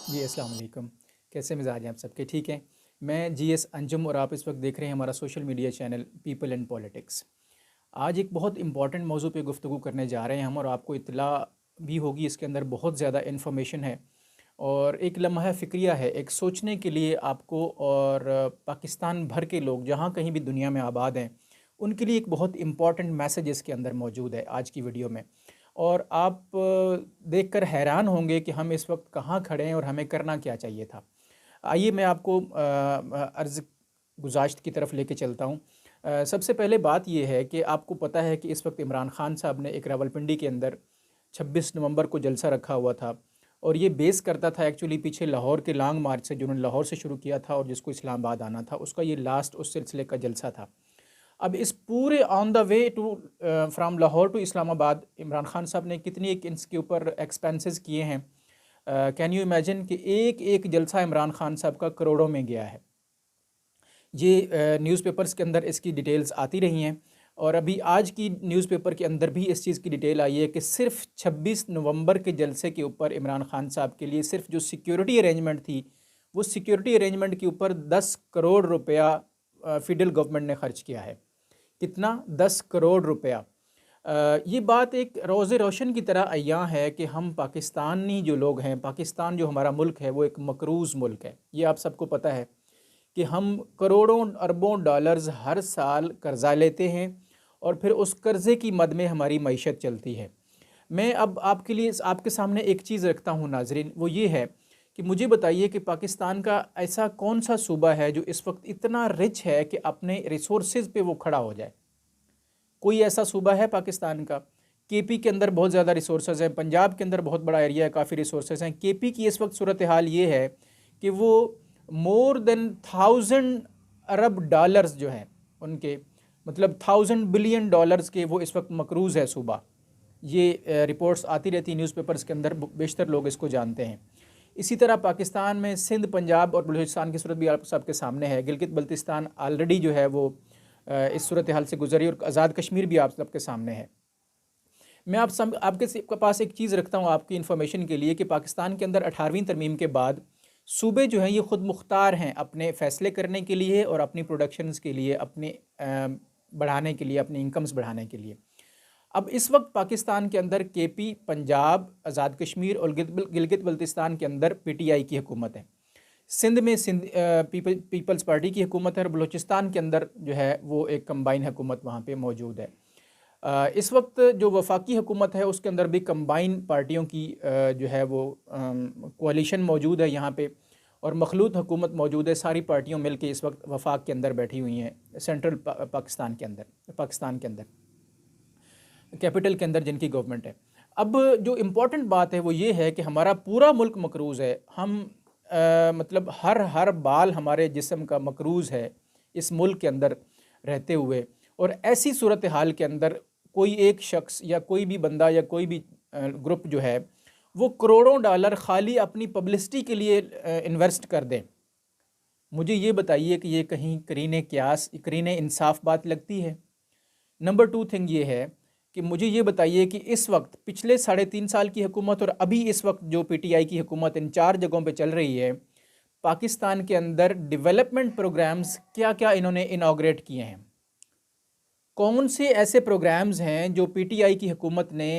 जी अस्सलाम वालेकुम। कैसे मिजाज हैं आप सबके? ठीक हैं। मैं जीएस अंजुम और आप इस वक्त देख रहे हैं हमारा social media channel people and politics. आज एक बहुत इंपॉर्टेंट मौजू पे गुफ्तगू करने जा रहे हैं हम, और आपको इत्तला भी होगी, इसके अंदर बहुत ज़्यादा इन्फॉर्मेशन है और एक लम्हा फ़िक्रिया है, एक सोचने के लिए आपको। और पाकिस्तान भर के लोग जहाँ कहीं भी दुनिया में आबाद हैं, उनके लिए एक बहुत इम्पॉर्टेंट मैसेज इसके अंदर मौजूद है आज की वीडियो में। और आप देखकर हैरान होंगे कि हम इस वक्त कहाँ खड़े हैं और हमें करना क्या चाहिए था। आइए मैं आपको अर्ज़ गुज़ाश्त की तरफ लेके चलता हूँ। सबसे पहले बात यह है कि आपको पता है कि इस वक्त इमरान खान साहब ने एक रावलपिंडी के अंदर 26 नवंबर को जलसा रखा हुआ था, और ये बेस करता था एक्चुअली पीछे लाहौर के लॉन्ग मार्च से, जिन्होंने लाहौर से शुरू किया था और जिसको इस्लामाबाद आना था, उसका ये लास्ट उस सिलसिले का जलसा था। अब इस पूरे on the way to from Lahore to Islamabad Imran Khan साहब ने कितनी एक इसके ऊपर एक्सपेंसेस किए हैं। कैन यू इमेजिन कि एक एक जलसा इमरान खान साहब का करोड़ों में गया है। ये न्यूज़पेपर्स के अंदर इसकी डिटेल्स आती रही हैं, और अभी आज की न्यूज़पेपर के अंदर भी इस चीज़ की डिटेल आई है कि सिर्फ 26 नवंबर के जलसे के ऊपर इमरान खान साहब के लिए सिर्फ जो सिक्योरिटी अरेंजमेंट थी, वो सिक्योरिटी अरेंजमेंट के ऊपर 10 करोड़ रुपया फेडरल गवर्नमेंट ने खर्च किया है। कितना? 10 करोड़ रुपया। ये बात एक रोज़े रोशन की तरह अय्यां है कि हम पाकिस्तानी जो लोग हैं, पाकिस्तान जो हमारा मुल्क है, वो एक मकरूज़ मुल्क है। ये आप सबको पता है कि हम करोड़ों अरबों डॉलर्स हर साल कर्ज़ा लेते हैं और फिर उस कर्ज़े की मद में हमारी मईशत चलती है। मैं अब आपके लिए आपके सामने एक चीज़ रखता हूँ नाज़रीन, वो ये है कि मुझे बताइए कि पाकिस्तान का ऐसा कौन सा सूबा है जो इस वक्त इतना रिच है कि अपने रिसोर्सेज पे वो खड़ा हो जाए। कोई ऐसा सूबा है पाकिस्तान का? केपी के अंदर बहुत ज़्यादा रिसोर्सेज हैं, पंजाब के अंदर बहुत बड़ा एरिया है, काफ़ी रिसोर्सेज हैं। केपी की इस वक्त सूरत हाल ये है कि वो मोर देन 1000 अरब डॉलर्स जो हैं उनके, मतलब 1000 बिलियन डॉलर्स के, वो इस वक्त मकरूज़ है सूबा। ये रिपोर्ट्स आती रहती न्यूज़पेपर्स के अंदर, बेशतर लोग इसको जानते हैं। इसी तरह पाकिस्तान में सिंध, पंजाब और बलूचिस्तान की सूरत भी आप सबके सामने है। गिलगित बल्तिस्तान ऑलरेडी जो है वो इस सूरत हाल से गुजरी, और आज़ाद कश्मीर भी आप सबके सामने है। मैं आपके पास एक चीज़ रखता हूँ आपकी इन्फॉर्मेशन के लिए कि पाकिस्तान के अंदर 18वीं तरमीम के बाद सूबे जो हैं ये ख़ुद मुख्तार हैं अपने फ़ैसले करने के लिए और अपनी प्रोडक्शंस के लिए, अपने बढ़ाने के लिए, अपनी इनकम्स बढ़ाने के लिए। अब इस वक्त पाकिस्तान के अंदर केपी, पंजाब, आज़ाद कश्मीर और गिलगित बल्तिस्तान के अंदर पीटीआई की हुकूमत है। सिंध में पीपल्स पार्टी की हुकूमत है, और बलूचिस्तान के अंदर जो है वो एक कंबाइन हुकूमत वहाँ पे मौजूद है। इस वक्त जो वफाकी हुकूमत है उसके अंदर भी कंबाइन पार्टियों की जो है वो कोalition मौजूद है यहाँ पे, और मखलूत हुकूमत मौजूद है। सारी पार्टियों मिल के इस वक्त वफाक के अंदर बैठी हुई हैं, सेंट्रल पाकिस्तान के अंदर कैपिटल के अंदर जिनकी गवर्नमेंट है। अब जो इम्पोर्टेंट बात है वो ये है कि हमारा पूरा मुल्क मकरूज़ है। हम मतलब हर बाल हमारे जिस्म का मकरूज़ है इस मुल्क के अंदर रहते हुए, और ऐसी सूरत हाल के अंदर कोई एक शख्स या कोई भी बंदा या कोई भी ग्रुप जो है वो करोड़ों डॉलर खाली अपनी पब्लिसिटी के लिए इन्वेस्ट कर दें। मुझे ये बताइए कि ये कहीं करीने इंसाफ बात लगती है? नंबर 2 थिंग ये है कि मुझे ये बताइए कि इस वक्त पिछले 3.5 साल की हुकूमत और अभी इस वक्त जो पीटीआई की हुकूमत इन 4 जगहों पे चल रही है, पाकिस्तान के अंदर डेवलपमेंट प्रोग्राम्स क्या क्या इन्होंने इनॉग्रेट किए हैं? कौन से ऐसे प्रोग्राम्स हैं जो पीटीआई की हुकूमत ने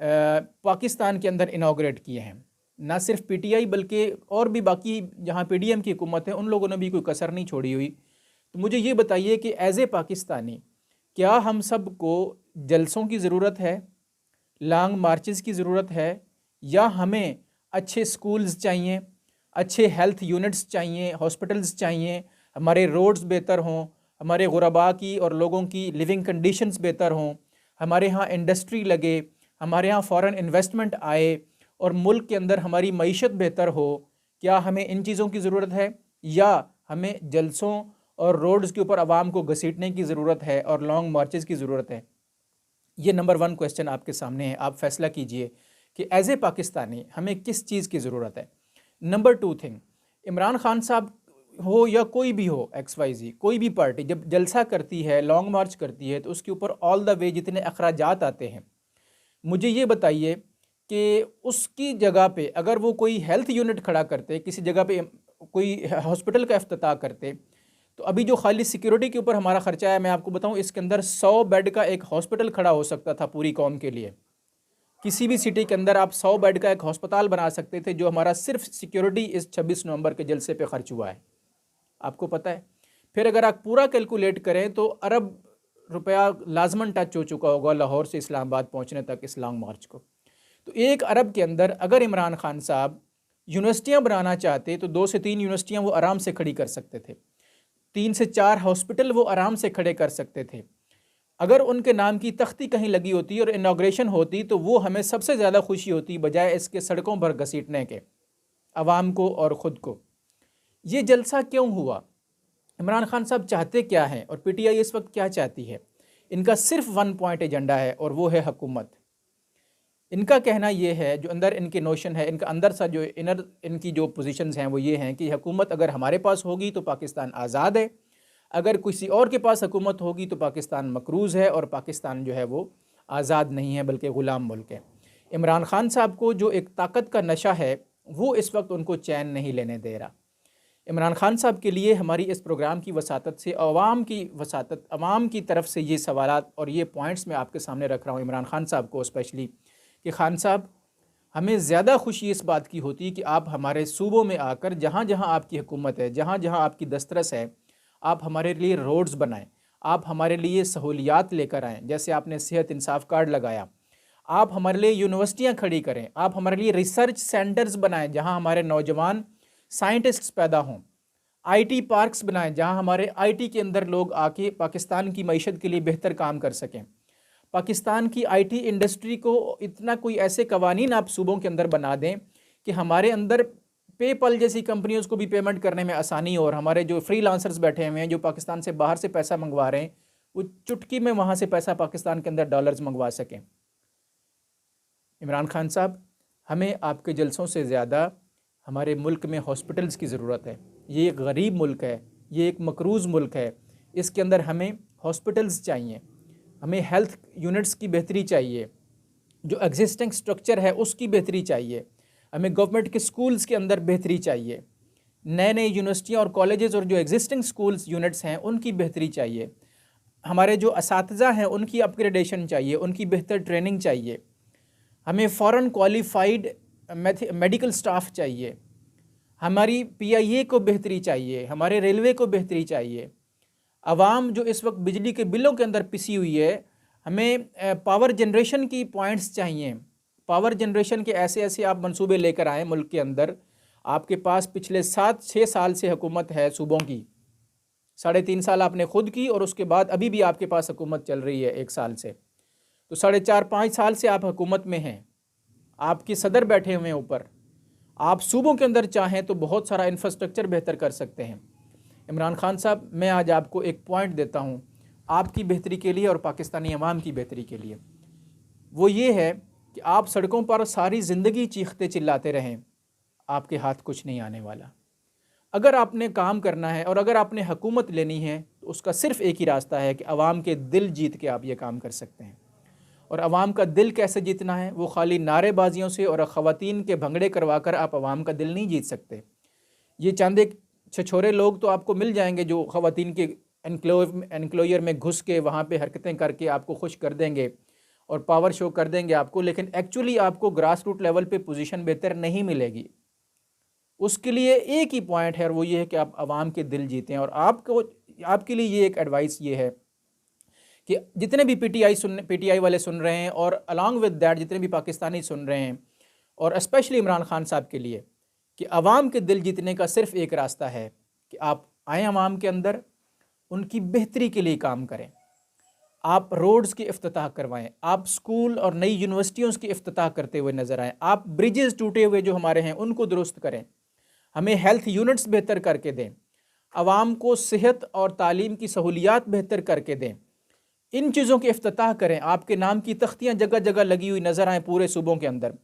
पाकिस्तान के अंदर इनॉग्रेट किए हैं? ना सिर्फ पीटीआई बल्कि और भी बाकी जहाँ पीडीएम की हुकूमत है उन लोगों ने भी कोई कसर नहीं छोड़ी हुई। तो मुझे ये बताइए कि एज ए पाकिस्तानी क्या हम सब को जलसों की ज़रूरत है, लॉन्ग मार्चेस की ज़रूरत है, या हमें अच्छे स्कूल्स चाहिए, अच्छे हेल्थ यूनिट्स चाहिए, हॉस्पिटल्स चाहिए, हमारे रोड्स बेहतर हों, हमारे गुरबा की और लोगों की लिविंग कंडीशंस बेहतर हों, हमारे यहाँ इंडस्ट्री लगे, हमारे यहाँ फ़ॉरेन इन्वेस्टमेंट आए और मुल्क के अंदर हमारी मईशत बेहतर हो? क्या हमें इन चीज़ों की ज़रूरत है, या हमें जलसों और रोड्स के ऊपर आवाम को घसीटने की ज़रूरत है और लॉन्ग मार्चेस की ज़रूरत है? ये नंबर 1 क्वेश्चन आपके सामने है। आप फैसला कीजिए कि एज ए पाकिस्तानी हमें किस चीज़ की ज़रूरत है। नंबर 2 थिंग, इमरान खान साहब हो या कोई भी हो, XYZ कोई भी पार्टी जब जलसा करती है, लॉन्ग मार्च करती है, तो उसके ऊपर ऑल द वे जितने अखराजात आते हैं, मुझे ये बताइए कि उसकी जगह पे अगर वो कोई हेल्थ यूनिट खड़ा करते, किसी जगह पे कोई हॉस्पिटल का इफ्तिताह करते, तो अभी जो खाली सिक्योरिटी के ऊपर हमारा ख़र्चा है, मैं आपको बताऊं, इसके अंदर 100 बेड का एक हॉस्पिटल खड़ा हो सकता था पूरी कौम के लिए। किसी भी सिटी के अंदर आप 100 बेड का एक हॉस्पिटल बना सकते थे, जो हमारा सिर्फ सिक्योरिटी इस 26 नवंबर के जलसे पे खर्च हुआ है, आपको पता है। फिर अगर आप पूरा कैलकुलेट करें तो अरब रुपया लाजमन टच हो चुका होगा लाहौर से इस्लामाबाद पहुंचने तक इस लॉन्ग मार्च को। तो 1 अरब के अंदर अगर इमरान खान साहब यूनिवर्सिटियां बनाना चाहते तो 2 से 3 यूनिवर्सिटियां वो आराम से खड़ी कर सकते थे, 3 से 4 हॉस्पिटल वो आराम से खड़े कर सकते थे। अगर उनके नाम की तख्ती कहीं लगी होती और इनाग्रेशन होती तो वो हमें सबसे ज़्यादा खुशी होती, बजाय इसके सड़कों पर घसीटने के आवाम को और ख़ुद को। ये जलसा क्यों हुआ? इमरान खान साहब चाहते क्या हैं और PTI इस वक्त क्या चाहती है? इनका सिर्फ 1 पॉइंट एजेंडा है और वो है हुकूमत। इनका कहना ये है, जो अंदर इनके नोशन है, इनका अंदर सा जो इनर इनकी जो पोजीशंस हैं वो ये हैं कि हुकूमत अगर हमारे पास होगी तो पाकिस्तान आज़ाद है, अगर किसी और के पास हुकूमत होगी तो पाकिस्तान मकरूज़ है और पाकिस्तान जो है वो आज़ाद नहीं है बल्कि ग़ुलाम मुल्क है। इमरान खान साहब को जो एक ताकत का नशा है वो इस वक्त उनको चैन नहीं लेने दे रहा। इमरान खान साहब के लिए हमारी इस प्रोग्राम की वसातत से अवाम की तरफ से ये सवालात और ये पॉइंट्स मैं आपके सामने रख रहा हूँ इमरान खान साहब को स्पेशली, कि खान साहब, हमें ज़्यादा खुशी इस बात की होती कि आप हमारे सूबों में आकर जहाँ जहाँ आपकी हुकूमत है, जहाँ जहाँ आपकी दस्तरस है, आप हमारे लिए रोड्स बनाएं, आप हमारे लिए सहूलियात लेकर आएँ। जैसे आपने सेहत इंसाफ कार्ड लगाया, आप हमारे लिए यूनिवर्सिटियाँ खड़ी करें, आप हमारे लिए रिसर्च सेंटर्स बनाएं जहाँ हमारे नौजवान साइंटिस्ट्स पैदा हों, IT पार्क्स बनाएं जहाँ हमारे IT के अंदर लोग आके पाकिस्तान की मईशत के लिए बेहतर काम कर सकें। पाकिस्तान की IT इंडस्ट्री को इतना कोई ऐसे कवानीन आप सूबों के अंदर बना दें कि हमारे अंदर पेपल जैसी कंपनियों को भी पेमेंट करने में आसानी हो और हमारे जो फ्रीलांसर्स बैठे हुए हैं जो पाकिस्तान से बाहर से पैसा मंगवा रहे हैं वो चुटकी में वहाँ से पैसा पाकिस्तान के अंदर डॉलर्स मंगवा सकें। इमरान खान साहब, हमें आपके जलसों से ज़्यादा हमारे मुल्क में हॉस्पिटल्स की ज़रूरत है। ये एक गरीब मुल्क है, ये एक मकरूज़ मुल्क है, इसके अंदर हमें हॉस्पिटल्स चाहिए, हमें हेल्थ यूनिट्स की बेहतरी चाहिए, जो एग्जिस्टिंग स्ट्रक्चर है उसकी बेहतरी चाहिए, हमें गवर्नमेंट के स्कूल्स के अंदर बेहतरी चाहिए, नए नए यूनिवर्सिटियाँ और कॉलेजेस और जो एग्जिस्टिंग स्कूल्स यूनिट्स हैं उनकी बेहतरी चाहिए, हमारे जो असातिज़ा हैं उनकी अपग्रेडेशन चाहिए, उनकी बेहतर ट्रेनिंग चाहिए, हमें फ़ॉरेन क्वालिफ़ाइड मेडिकल स्टाफ चाहिए, हमारी PIA को बेहतरी चाहिए, हमारे रेलवे को बेहतरी चाहिए। आवाम जो इस वक्त बिजली के बिलों के अंदर पिसी हुई है, हमें पावर जनरेशन की पॉइंट्स चाहिए। पावर जनरेशन के ऐसे ऐसे आप मंसूबे लेकर आएँ मुल्क के अंदर। आपके पास पिछले 7-6 साल से हुकूमत है सूबों की, 3.5 साल आपने खुद की और उसके बाद अभी भी आपके पास हुकूमत चल रही है 1 साल से, तो 4.5-5 साल से आप हुकूमत में हैं, आपके सदर बैठे हुए हैं ऊपर। आप सूबों के अंदर चाहें तो बहुत सारा इंफ्रास्ट्रक्चर बेहतर कर सकते हैं। इमरान खान साहब, मैं आज आपको एक पॉइंट देता हूँ आपकी बेहतरी के लिए और पाकिस्तानी अवाम की बेहतरी के लिए। वो ये है कि आप सड़कों पर सारी ज़िंदगी चीखते चिल्लाते रहें, आपके हाथ कुछ नहीं आने वाला। अगर आपने काम करना है और अगर आपने हुकूमत लेनी है तो उसका सिर्फ़ एक ही रास्ता है कि अवाम के दिल जीत के आप ये काम कर सकते हैं। और अवाम का दिल कैसे जीतना है? वो खाली नारेबाजियों से और ख़वातीन के भंगड़े करवा कर आप अवाम का दिल नहीं जीत सकते। ये चंद एक छछोरे लोग तो आपको मिल जाएंगे जो ख़वातीन के एनक्लोयर में घुस के वहाँ पे हरकतें करके आपको खुश कर देंगे और पावर शो कर देंगे आपको, लेकिन एक्चुअली आपको ग्रास रूट लेवल पे पोजीशन बेहतर नहीं मिलेगी। उसके लिए एक ही पॉइंट है और वो ये है कि आप अवाम के दिल जीतें। और आपके लिए ये एक एडवाइस ये है कि जितने भी PTI वाले सुन रहे हैं और अलॉन्ग विद दैट जितने भी पाकिस्तानी सुन रहे हैं, और स्पेशली इमरान खान साहब के लिए, कि अवाम के दिल जीतने का सिर्फ़ एक रास्ता है कि आप आएँ अवाम के अंदर, उनकी बेहतरी के लिए काम करें। आप रोड्स की इफ्तिताह करवाएं, आप स्कूल और नई यूनिवर्सिटियों की इफ्तिताह करते हुए नज़र आएँ, आप ब्रिजेस टूटे हुए जो हमारे हैं उनको दुरुस्त करें, हमें हेल्थ यूनिट्स बेहतर करके दें, अवाम को सेहत और तालीम की सहूलियात बेहतर करके दें। इन चीज़ों की इफ्तिताह करें। आपके नाम की तख्तियाँ जगह जगह लगी हुई नज़र आएँ पूरे सूबों के अंदर।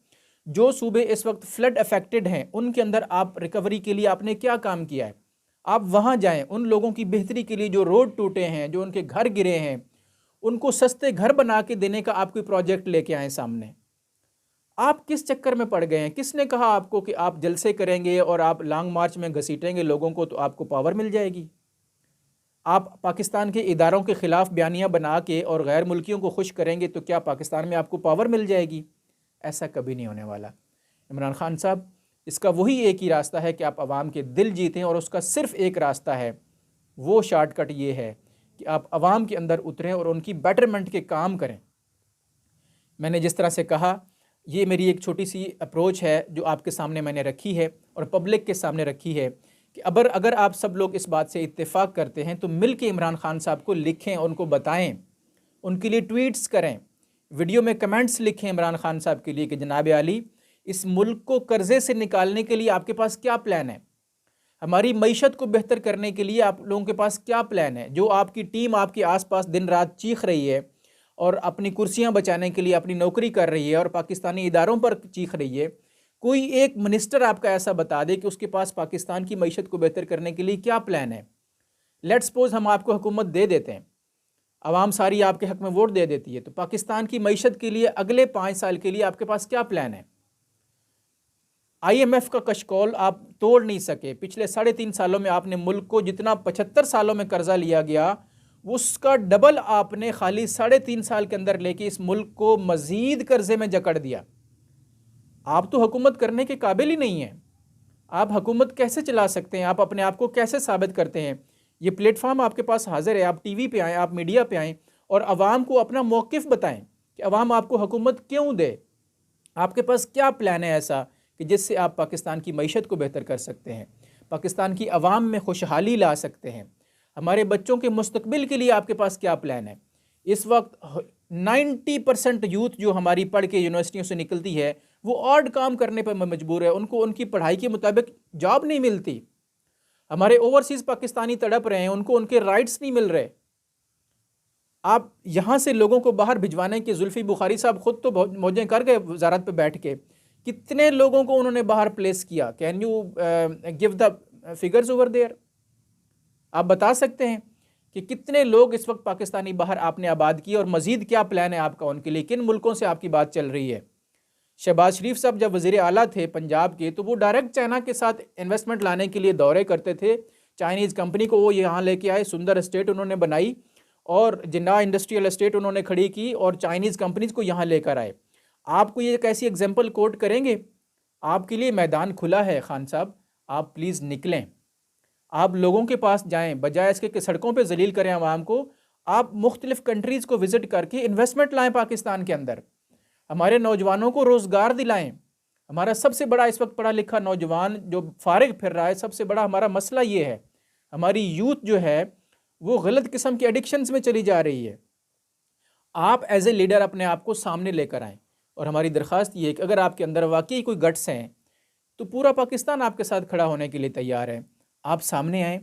जो सूबे इस वक्त फ्लड अफेक्टेड हैं उनके अंदर आप रिकवरी के लिए आपने क्या काम किया है? आप वहाँ जाएं, उन लोगों की बेहतरी के लिए जो रोड टूटे हैं, जो उनके घर गिरे हैं, उनको सस्ते घर बना के देने का आप कोई प्रोजेक्ट लेके आएँ सामने। आप किस चक्कर में पड़ गए हैं? किसने कहा आपको कि आप जलसे करेंगे और आप लॉन्ग मार्च में घसीटेंगे लोगों को तो आपको पावर मिल जाएगी? आप पाकिस्तान के इदारों के ख़िलाफ़ बयानियाँ बना के और गैर मुल्कियों को खुश करेंगे तो क्या पाकिस्तान में आपको पावर मिल जाएगी? ऐसा कभी नहीं होने वाला। इमरान खान साहब, इसका वही एक ही रास्ता है कि आप आवाम के दिल जीतें, और उसका सिर्फ़ एक रास्ता है, वो शॉर्टकट ये है कि आप आवाम के अंदर उतरें और उनकी बेटरमेंट के काम करें। मैंने जिस तरह से कहा, ये मेरी एक छोटी सी अप्रोच है जो आपके सामने मैंने रखी है और पब्लिक के सामने रखी है कि अगर आप सब लोग इस बात से इत्तेफाक करते हैं तो मिल के इमरान खान साहब को लिखें, उनको बताएं, उनके लिए ट्वीट्स करें, वीडियो में कमेंट्स लिखें इमरान खान साहब के लिए कि जनाब आली, इस मुल्क को कर्ज़े से निकालने के लिए आपके पास क्या प्लान है? हमारी मईशत को बेहतर करने के लिए आप लोगों के पास क्या प्लान है? जो आपकी टीम आपके आसपास दिन रात चीख रही है और अपनी कुर्सियां बचाने के लिए अपनी नौकरी कर रही है और पाकिस्तानी इदारों पर चीख रही है, कोई एक मिनिस्टर आपका ऐसा बता दे कि उसके पास पाकिस्तान की मईशत को बेहतर करने के लिए क्या प्लान है। लेट्स सपोज हम आपको हुकूमत दे देते हैं, आवाम सारी आपके हक में वोट दे देती है, तो पाकिस्तान की मईशत के लिए अगले 5 साल के लिए आपके पास क्या प्लान है? IMF का कशकौल आप तोड़ नहीं सके। पिछले 3.5 सालों में आपने मुल्क को जितना 75 सालों में कर्जा लिया गया, उसका डबल आपने खाली 3.5 साल के अंदर लेके इस मुल्क को मज़ीद कर्जे में जकड़ दिया। आप तो हुकूमत करने के काबिल ही नहीं हैं। आप हुकूमत कैसे चला सकते हैं? आप अपने आप को कैसे साबित करते हैं? ये प्लेटफॉर्म आपके पास हाजिर है, आप टीवी पे आएँ, आप मीडिया पे आएँ और आवाम को अपना मौक़िफ़ बताएं कि आवाम आपको हुकूमत क्यों दे, आपके पास क्या प्लान है ऐसा कि जिससे आप पाकिस्तान की मईशत को बेहतर कर सकते हैं, पाकिस्तान की आवाम में खुशहाली ला सकते हैं, हमारे बच्चों के मुस्तकबिल के लिए आपके पास क्या प्लान है? इस वक्त 90% यूथ जो हमारी पढ़ के यूनिवर्सिटियों से निकलती है वो ऑड काम करने पर मजबूर है, उनको उनकी पढ़ाई के मुताबिक जॉब नहीं मिलती। हमारे ओवरसीज़ पाकिस्तानी तड़प रहे हैं, उनको उनके राइट्स नहीं मिल रहे। आप यहाँ से लोगों को बाहर भिजवाने के, जुल्फ़ी बुखारी साहब खुद तो मौजें कर गए वजारत पे बैठ के, कितने लोगों को उन्होंने बाहर प्लेस किया? Can you give the figures over there? आप बता सकते हैं कि कितने लोग इस वक्त पाकिस्तानी बाहर आपने आबाद किए और मज़ीद क्या प्लान है आपका उनके लिए? किन मुल्कों से आपकी बात चल रही है? शहबाज शरीफ साहब जब वज़ीर आला थे पंजाब के, तो वो डायरेक्ट चाइना के साथ इन्वेस्टमेंट लाने के लिए दौरे करते थे। चाइनीज़ कंपनी को वो यहाँ लेके आए, सुंदर एस्टेट उन्होंने बनाई और जिन्ना इंडस्ट्रियल एस्टेट उन्होंने खड़ी की और चाइनीज़ कंपनीज़ को यहाँ लेकर आए। आपको ये कैसी एग्जाम्पल कोट करेंगे? आपके लिए मैदान खुला है खान साहब, आप प्लीज़ निकलें, आप लोगों के पास जाएं, बजाय इसके कि सड़कों पे जलील करें आवाम को। आप मुख्तलिफ़ कंट्रीज़ को विज़िट करके इन्वेस्टमेंट लाएं पाकिस्तान के अंदर, हमारे नौजवानों को रोज़गार दिलाएं। हमारा सबसे बड़ा इस वक्त पढ़ा लिखा नौजवान जो फारिग फिर रहा है, सबसे बड़ा हमारा मसला ये है, हमारी यूथ जो है वो गलत किस्म के एडिक्शंस में चली जा रही है। आप एज ए लीडर अपने आप को सामने लेकर आएँ और हमारी दरख्वास्त ये है कि अगर आपके अंदर वाकई कोई गट्स हैं तो पूरा पाकिस्तान आपके साथ खड़ा होने के लिए तैयार है। आप सामने आएँ,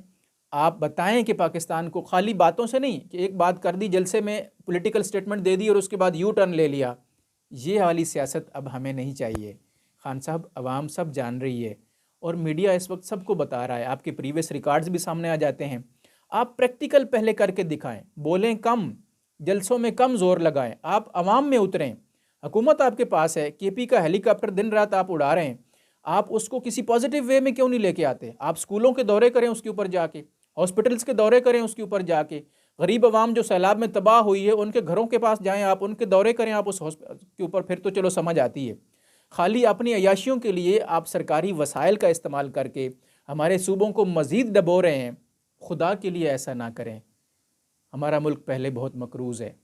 आप बताएं कि पाकिस्तान को खाली बातों से नहीं कि एक बात कर दी जलसे में पॉलिटिकल स्टेटमेंट दे दी और उसके बाद यू टर्न ले लिया, ये वाली सियासत अब हमें नहीं चाहिए। खान साहब, आवाम सब जान रही है और मीडिया इस वक्त सबको बता रहा है, आपके प्रीवियस रिकॉर्ड्स भी सामने आ जाते हैं। आप प्रैक्टिकल पहले करके दिखाएं, बोलें कम, जलसों में कम जोर लगाएं, आप आवाम में उतरें। हुकूमत आपके पास है, KP का हेलीकॉप्टर दिन रात आप उड़ा रहे हैं, आप उसको किसी पॉजिटिव वे में क्यों नहीं लेके आते? आप स्कूलों के दौरे करें उसके ऊपर जाके, हॉस्पिटल्स के दौरे करें उसके ऊपर जाके, गरीब आवाम जो सैलाब में तबाह हुई है उनके घरों के पास जाएं, आप उनके दौरे करें आप उस के ऊपर, फिर तो चलो समझ आती है। खाली अपनी अयाशियों के लिए आप सरकारी वसाइल का इस्तेमाल करके हमारे सूबों को मज़ीद दबो रहे हैं। खुदा के लिए ऐसा ना करें। हमारा मुल्क पहले बहुत मकरूज़ है,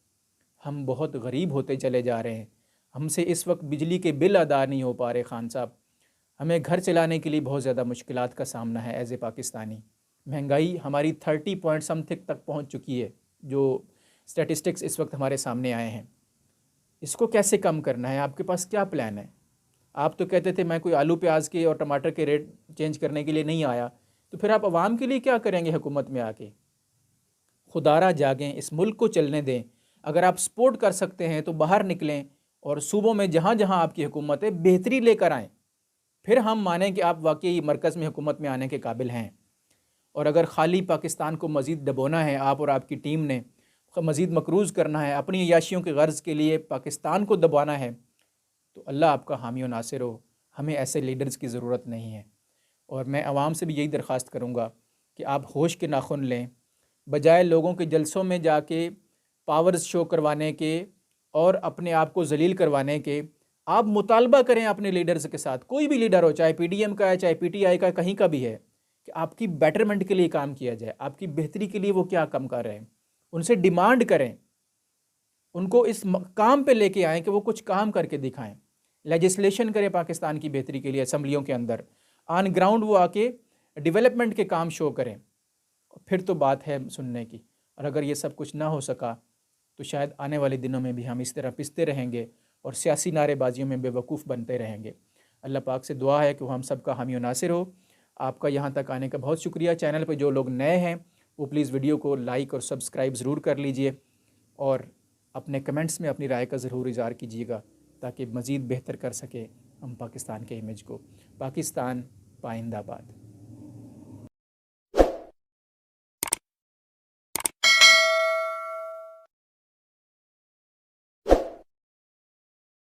हम बहुत गरीब होते चले जा रहे हैं, हमसे इस वक्त बिजली के बिल अदा नहीं हो पा रहे। खान साहब, हमें घर चलाने के लिए बहुत ज़्यादा मुश्किलात का सामना है एज ए पाकिस्तानी। महंगाई हमारी 30 पॉइंट समथिंग तक पहुंच चुकी है, जो स्टैटिस्टिक्स इस वक्त हमारे सामने आए हैं। इसको कैसे कम करना है? आपके पास क्या प्लान है? आप तो कहते थे मैं कोई आलू प्याज के और टमाटर के रेट चेंज करने के लिए नहीं आया, तो फिर आप आवाम के लिए क्या करेंगे हुकूमत में आके? खुदारा जागें, इस मुल्क को चलने दें। अगर आप सपोर्ट कर सकते हैं तो बाहर निकलें और सूबों में जहाँ जहाँ आपकी हुकूमत है बेहतरी लेकर आएँ, फिर हम मानें कि आप वाकई मरकज़ में हुकूमत में आने के काबिल हैं। और अगर ख़ाली पाकिस्तान को मज़ीद दबोना है आप और आपकी टीम ने, मज़ीद मकरूज़ करना है, अपनी अय्याशियों के गर्ज़ के लिए पाकिस्तान को दबाना है, तो अल्लाह आपका हामी व नासिर हो। हमें ऐसे लीडर्स की ज़रूरत नहीं है। और मैं आवाम से भी यही दरख्वास्त करूँगा कि आप होश के नाखुन लें, बजाय लोगों के जलसों में जाके पावर्स शो करवाने के और अपने आप को जलील करवाने के, आप मुतालबा करें अपने लीडर्स के साथ, कोई भी लीडर हो, चाहे पीडीएम का है, चाहे पीटीआई का, कहीं का भी है, कि आपकी बेटरमेंट के लिए काम किया जाए, आपकी बेहतरी के लिए वो क्या काम कर रहे हैं, उनसे डिमांड करें, उनको इस काम पे लेके आएँ कि वो कुछ काम करके दिखाएं, लेजिस्लेशन करें पाकिस्तान की बेहतरी के लिए असम्बलियों के अंदर, ऑन ग्राउंड वो आके डेवलपमेंट के काम शो करें, फिर तो बात है सुनने की। और अगर ये सब कुछ ना हो सका तो शायद आने वाले दिनों में भी हम इस तरह पिसते रहेंगे और सियासी नारेबाजियों में बेवकूफ़ बनते रहेंगे। अल्लाह पाक से दुआ है कि वो हम सब का हामी व नासिर हो। आपका यहाँ तक आने का बहुत शुक्रिया। चैनल पर जो लोग नए हैं वो प्लीज़ वीडियो को लाइक और सब्सक्राइब ज़रूर कर लीजिए और अपने कमेंट्स में अपनी राय का ज़रूर इज़हार कीजिएगा ताकि मज़ीद बेहतर कर सके हम पाकिस्तान के इमेज को। पाकिस्तान पाइंदाबाद।